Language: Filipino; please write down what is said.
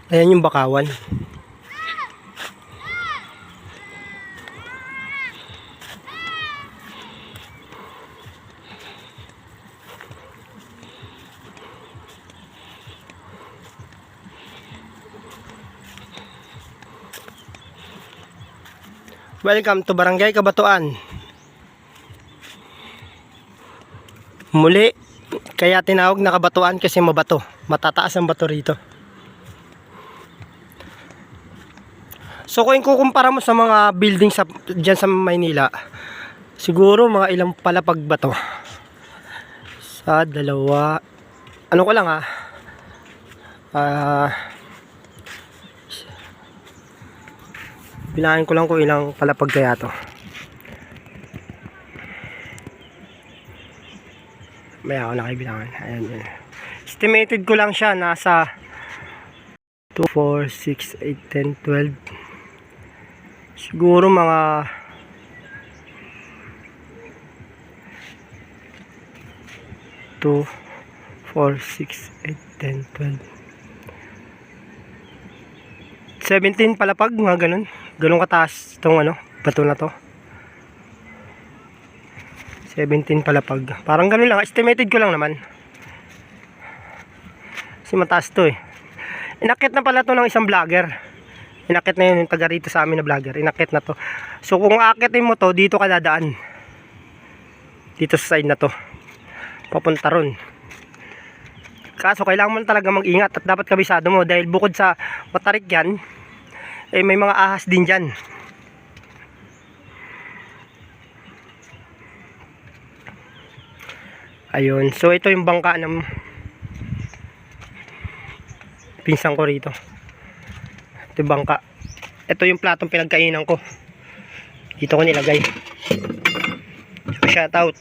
Ayan yung bakawan. Welcome to Barangay Kabatuan. Muli, kaya tinawag na Kabatuan kasi mabato. Matataas ang bato rito. So kung kukumpara mo sa mga building dyan sa Maynila, siguro mga ilang palapag ba to? Sa dalawa, ano ko lang bilangin ko lang kung ilang palapag kaya to. May ako nakibilangan. Ayan yun. Estimated ko lang siya nasa 2, 4, 6, 8, 10, 12. Siguro mga 2, 4, 6, 8, 10, 12, 17 palapag, mga ganun. Ganun kataas itong bato na to. 17 palapag. Parang ganun lang. Estimated ko lang naman. Kasi mataas to eh. Inakit na pala to ng isang vlogger. Inakit na yun yung taga rito sa amin na vlogger. Inakit na to. So kung akitin mo to, dito ka dadaan. Dito sa side na to. Papunta ron. Kaso kailangan mo talaga mag-ingat at dapat kabisado mo. Dahil bukod sa matarik yan, eh may mga ahas din dyan. Ayun. So ito yung bangka ng pinsang ko rito. Ito yung bangka. Ito yung platong pinagkainan ko. Dito ko nilagay. So shout out.